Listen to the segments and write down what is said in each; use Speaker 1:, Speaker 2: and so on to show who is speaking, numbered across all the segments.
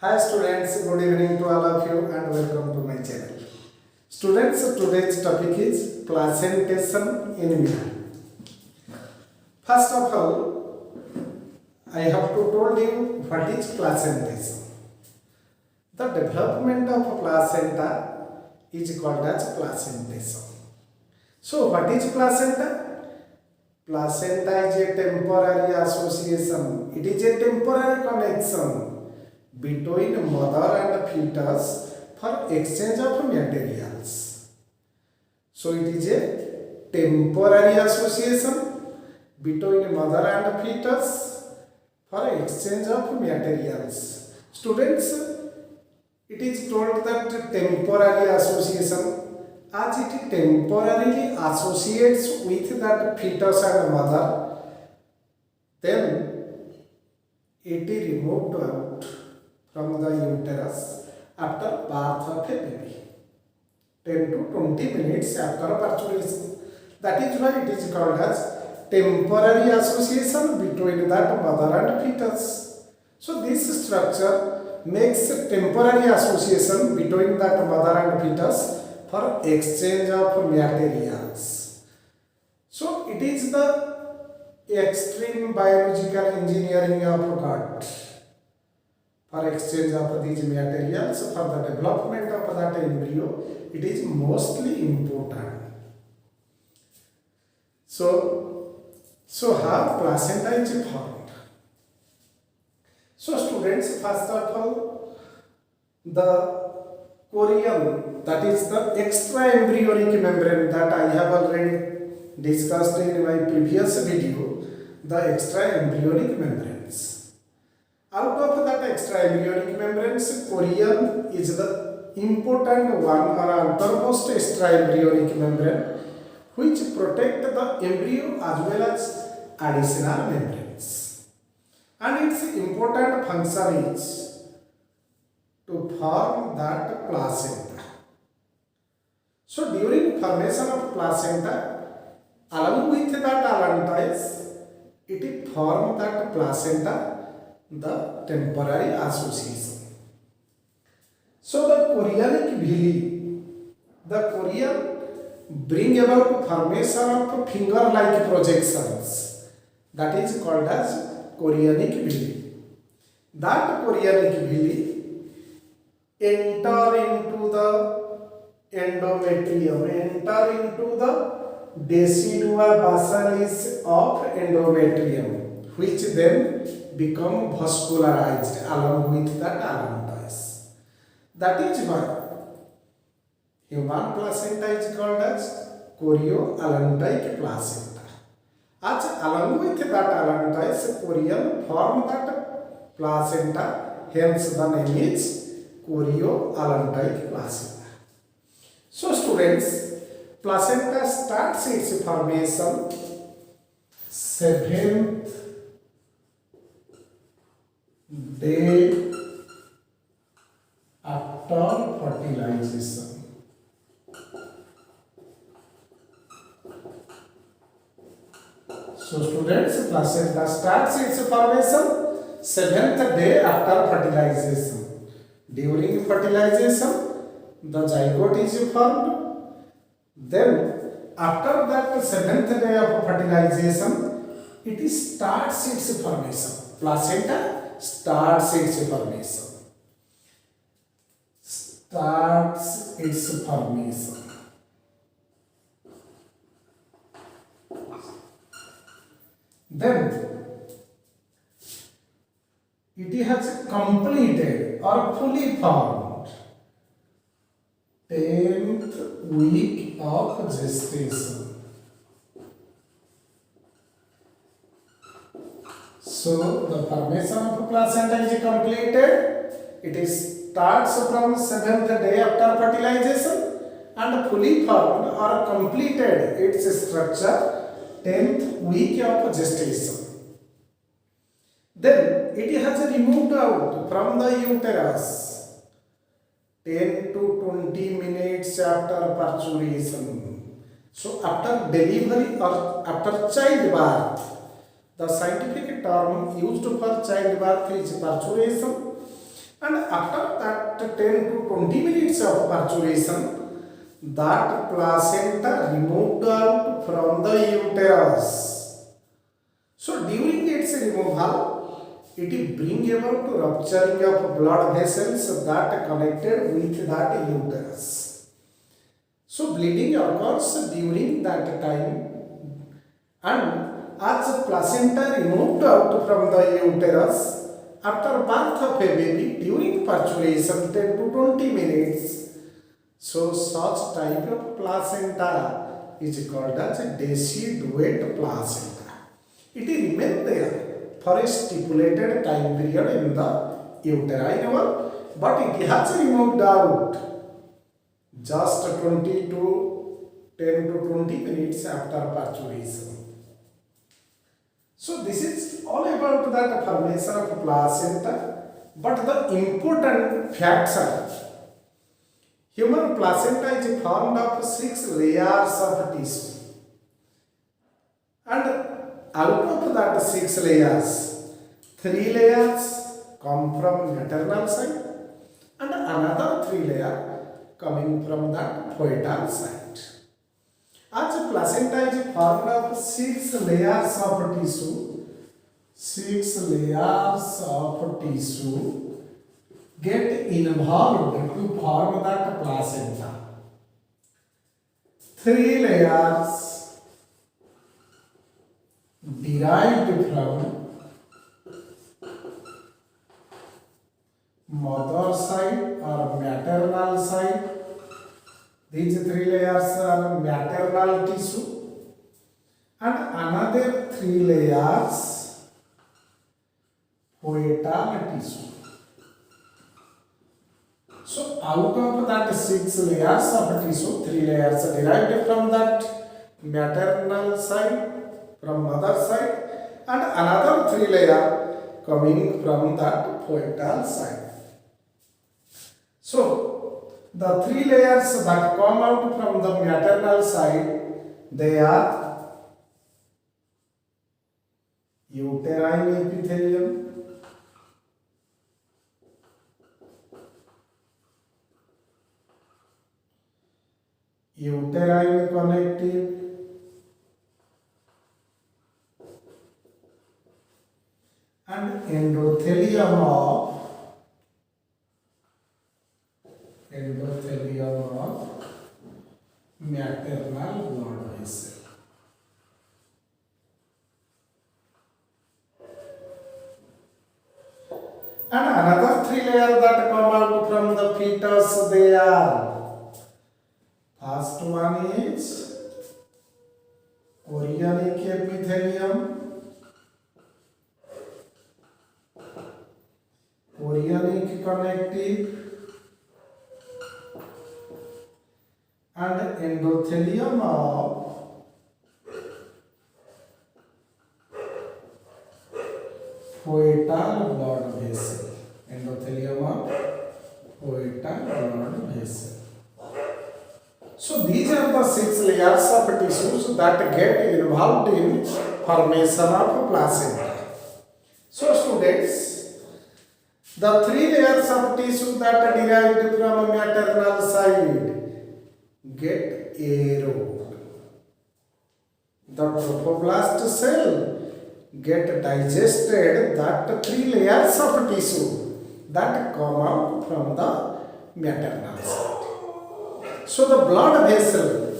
Speaker 1: Hi students, good evening to all of you and welcome to my channel. Students, today's topic is placentation in man. First of all, I have to told you what is placentation. The development of placenta is called as placentation. So what is placenta? Placenta is a temporary association. It is a temporary connection between mother and fetus for exchange of materials. So it is a temporary association between mother and fetus for exchange of materials. Students, it is told that temporary association, as it temporarily associates with that fetus and mother, then it is removed out from the uterus after birth of a baby, 10 to 20 minutes after parturition. That is why it is called as temporary association between that mother and fetus. So this structure makes temporary association between that mother and fetus for exchange of materials. So it is the extreme biological engineering of God for exchange of these materials for the development of that embryo. It is mostly important. So how placenta is formed? So students, first of all, the chorion, that is the extra embryonic membrane that I have already discussed in my previous video, the extra embryonic membranes. Out of that extra embryonic membranes, chorion is the important one or outermost extra embryonic membrane which protect the embryo as well as additional membranes. And its important function is to form that placenta. So during formation of placenta, along with that allantois, it form that placenta, the temporary association. So the chorionic villi, the chorion bring about formation of finger-like projections, that is called as chorionic villi. That chorionic villi enter into the endometrium, enter into the decidua basalis of endometrium, which then become vascularized along with that allantois. That is why human placenta is called as chorioallantoic placenta. As along with that allantois, chorion form that placenta, hence the name is chorioallantoic placenta. So students, placenta starts its formation 7th day after fertilization. So students, placenta starts its formation 7th day after fertilization. During fertilization, the zygote is formed. Then after that 7th day of fertilization, it starts its formation. Placenta starts its formation. Starts its formation. Then it has completed or fully formed 10th week of gestation. So the formation of placenta is completed. It starts from 7th day after fertilization and fully formed or completed its structure 10th week of gestation. Then it has removed out from the uterus 10 to 20 minutes after parturition. So after delivery or after childbirth, the scientific term used for childbirth is parturition, and after that 10 to 20 minutes of parturition, that placenta removed out from the uterus. So during its removal, it bring about to rupturing of blood vessels that connected with that uterus. So bleeding occurs during that time, and as placenta removed out from the uterus after birth of a baby during parturition 10 to 20 minutes, so such type of placenta is called as a deciduate placenta. It remains there for a stipulated time period in the uterine wall, but it has removed out just 20 to 10 to 20 minutes after parturition. So this is all about that formation of placenta, but the important facts are human placenta is formed of 6 layers of tissue, and out of that 6 layers, 3 layers come from maternal side and another 3 layer coming from that fetal side. As a placenta is formed of 6 layers of tissue, 6 layers of tissue get involved to form that placenta. 3 layers derived from mother side or maternal side. These 3 layers are maternal tissue, and another 3 layers fetal tissue. So out of that 6 layers of tissue, 3 layers are derived from that maternal side, from mother side, and another 3 layer coming from that fetal side. So the 3 layers that come out from the maternal side, they are uterine epithelium, uterine connective, and endothelium of maternal blood vessel. And another 3 layers that come out from the fetus, they are, first one is chorionic epithelium, chorionic connective, and endothelium of fetal blood vessel. Endothelium of fetal blood vessel. So these are the 6 layers of tissues that get involved in formation of placenta. So students, the 3 layers of tissue that are derived from maternal side get aeroed. The trophoblast cell get digested that 3 layers of tissue that come out from the maternal side. So the blood vessel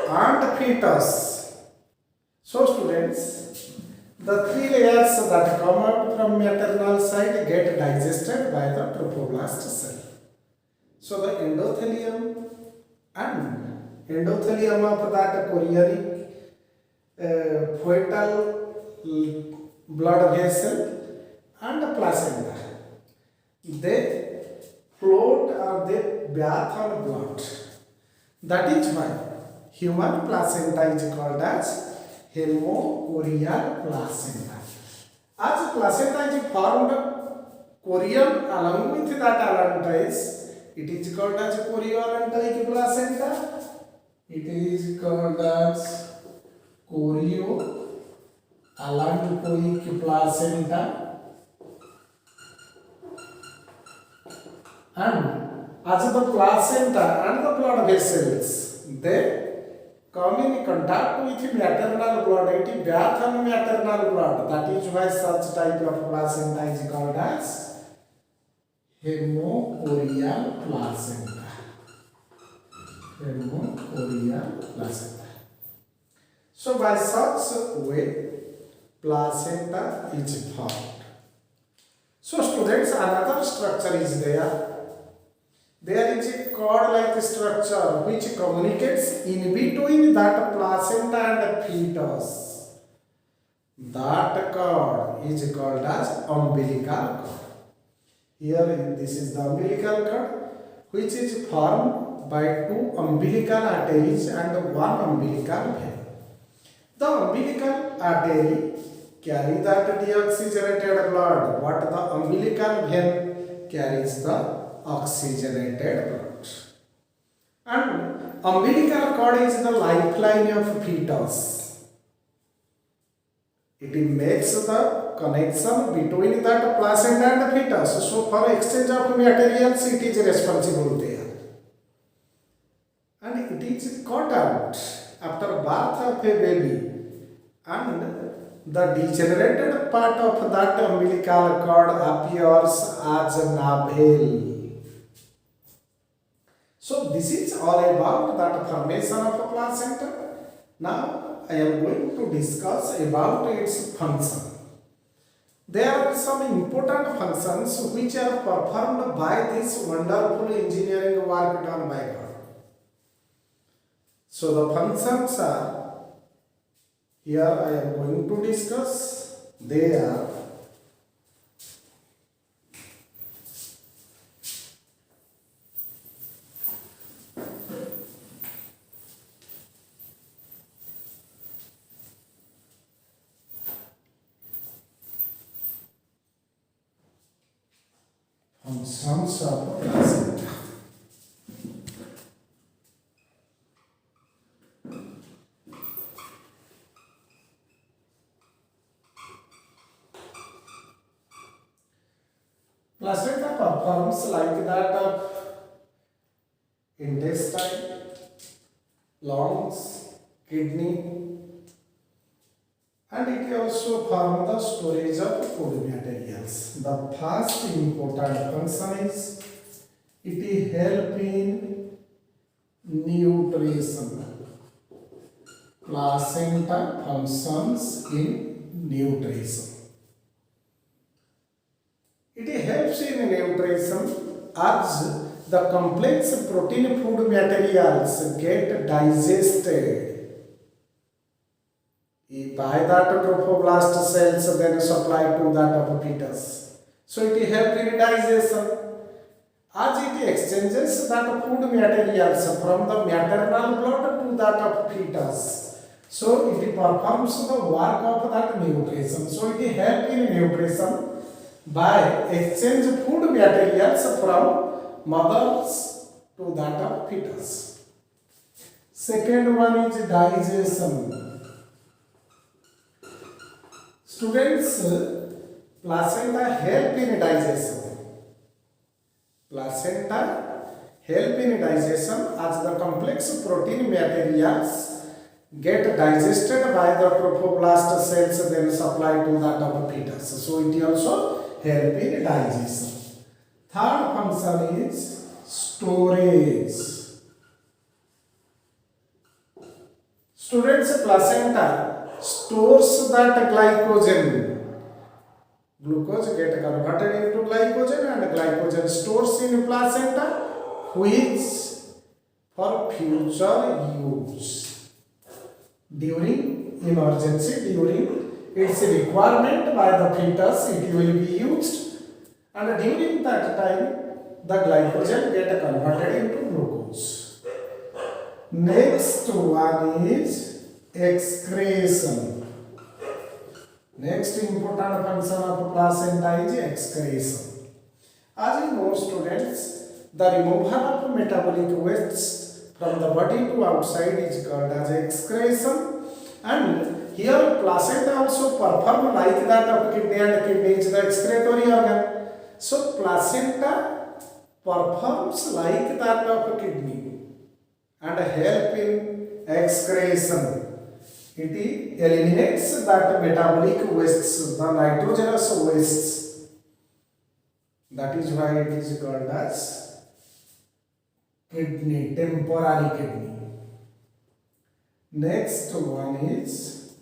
Speaker 1: and fetus. So students, the 3 layers that come out from maternal side get digested by the trophoblast cell. So the endothelium and endothelium of that chorionic fetal blood vessel and placenta, they float or they bath on blood. That is why human placenta is called as hemochorial placenta. As placenta is formed chorion along with that allantois, it is called as chorioallantoic placenta. It is called as chorioallantoic placenta. And as the placenta and the blood vessels, they come in contact with maternal blood, it is bath and maternal blood. That is why such type of placenta is called as hemochorial placenta. Hemochorial placenta. So by such way, placenta is formed. So students, another structure is there. There is a cord-like structure which communicates in between that placenta and fetus. That cord is called as umbilical cord. Here, this is the umbilical cord, which is formed by two umbilical arteries and one umbilical vein. The umbilical artery carry that deoxygenated blood, but the umbilical vein carries the oxygenated blood. And umbilical cord is the lifeline of fetus. It makes the connection between that placenta and the fetus. So for exchange of materials, it is responsible there. And it is cut out after birth of a baby. And the degenerated part of that umbilical cord appears as a navel. So this is all about that formation of a placenta. Now I am going to discuss about its function. There are some important functions which are performed by this wonderful engineering work done by God. So the functions are, here I am going to discuss. They are functions of placenta. Placenta performs like that of intestine, lungs, kidney, and it also forms the storage of food materials. The first important function is it helps in nutrition. Placenta functions in nutrition. It helps in nutrition as the complex protein food materials get digested by that trophoblast cells, then supplied to that of fetus. So it helps in digestion as it exchanges that food materials from the maternal blood to that of fetus. So it performs the work of that nutrition. So it helps in nutrition by exchange food materials from mothers to that of fetus. Second one is digestion. Students, placenta help in digestion. Placenta help in digestion as the complex protein materials get digested by the trophoblast cells, then supplied to that of fetus. So it also help in digestion. Third function is storage. Students, placenta stores that glycogen. Glucose get converted into glycogen and glycogen stores in placenta, which for future use. During emergency, during its requirement by the fetus, it will be used, and during that time the glycogen get converted into glucose. Next one is excretion. Next important function of placenta is excretion. As you know, students, the removal of metabolic wastes from the body to outside is called as excretion, and here placenta also perform like that of kidney, and kidney is the excretory organ. So placenta performs like that of kidney and help in excretion. It eliminates that metabolic wastes, the nitrogenous wastes. That is why it is called as kidney, temporary kidney. Next one is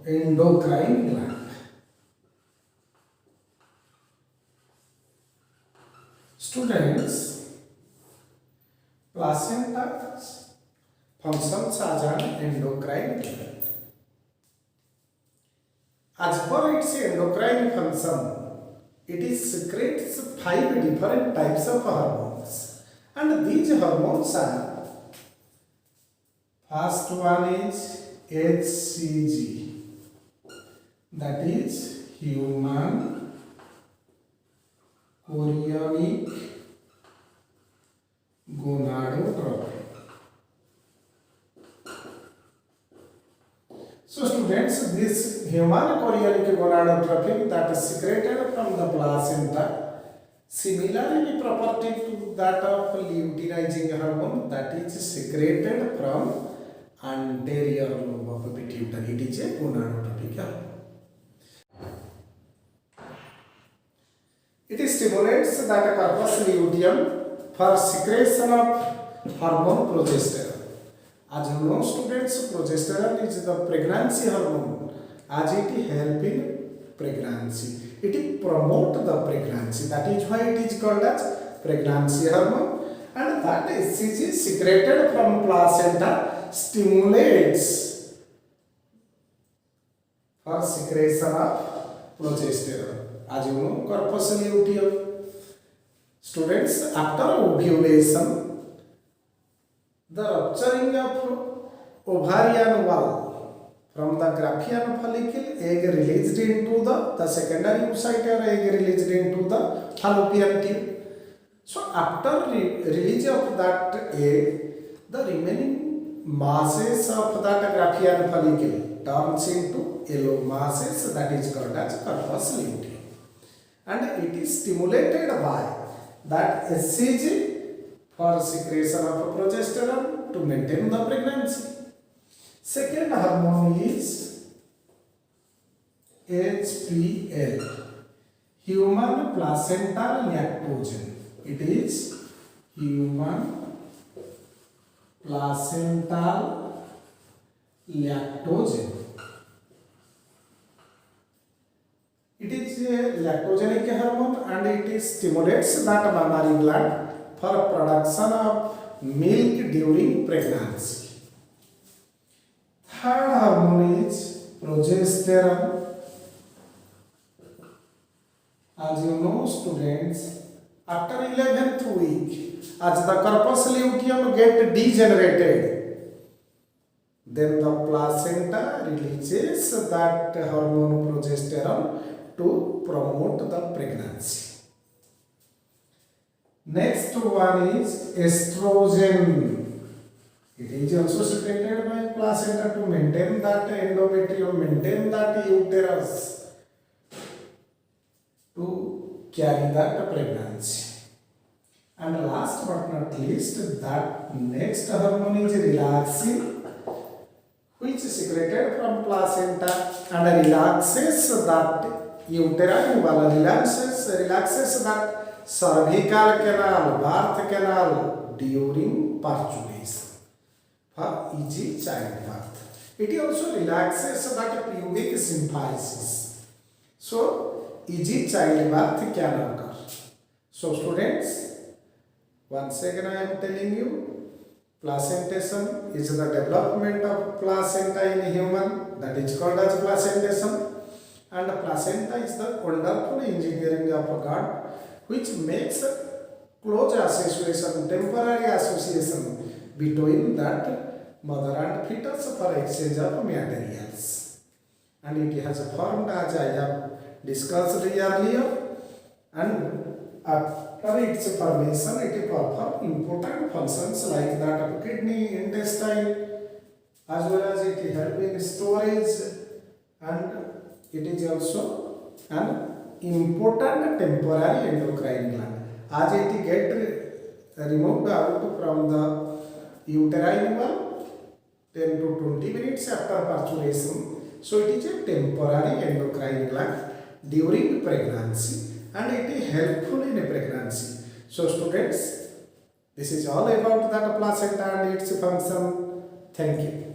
Speaker 1: endocrine gland. Students, placenta functions as an endocrine gland. As per its endocrine function, it secretes 5 different types of hormones, and these hormones are: first one is HCG, that is human chorionic gonadotropin. So students, this human chorionic gonadotropin that is secreted from the placenta, similarly property to that of luteinizing hormone that is secreted from anterior lobe of pituitary. It is a gonadotropic hormone. It stimulates that corpus luteum for secretion of hormone progesterone. As you know, students, progesterone is the pregnancy hormone. As it help in pregnancy, it promote the pregnancy. That is why it is called as pregnancy hormone. And that HCG secreted from placenta stimulates for secretion of progesterone. As you know, corpus luteum. Students, after ovulation, the rupturing of ovarian wall from the Graafian follicle, egg released into the secondary oocyte or egg released into the fallopian tube. So after release of that egg, the remaining masses of that Graafian follicle turns into yellow masses, that is called as corpus luteum. And it is stimulated by that HCG for secretion of progesterone to maintain the pregnancy. Second hormone is HPL, human placental lactogen. It is human placental lactogen. It is a lactogenic hormone and it stimulates that mammary gland for production of milk during pregnancy. Third hormone is progesterone. As you know, students, after 11th week, as the corpus luteum get degenerated, then the placenta releases that hormone progesterone to promote the pregnancy. Next one is estrogen. It is also secreted by placenta to maintain that endometrium, maintain that uterus, to carry that pregnancy. And last but not least, that next hormone is relaxin, which is secreted from placenta and relaxes that uterine wall, relaxes that cervical canal, birth canal during parturition for easy childbirth. It also relaxes that pubic symphysis, so easy childbirth can occur. So students, once again I am telling you, placentation is the development of placenta in human, that is called as placentation. And placenta is the wonderful engineering of God which makes close association, temporary association between that mother and fetus for exchange of materials. And it has formed, as I have discussed earlier, and after its formation it performs important functions like that of kidney, intestine, as well as it helps in storage, and it is also an important temporary endocrine gland. As it get removed out from the uterine wall 10 to 20 minutes after parturition. So it is a temporary endocrine gland during pregnancy and it is helpful in a pregnancy. So students, this is all about that placenta and its function. Thank you.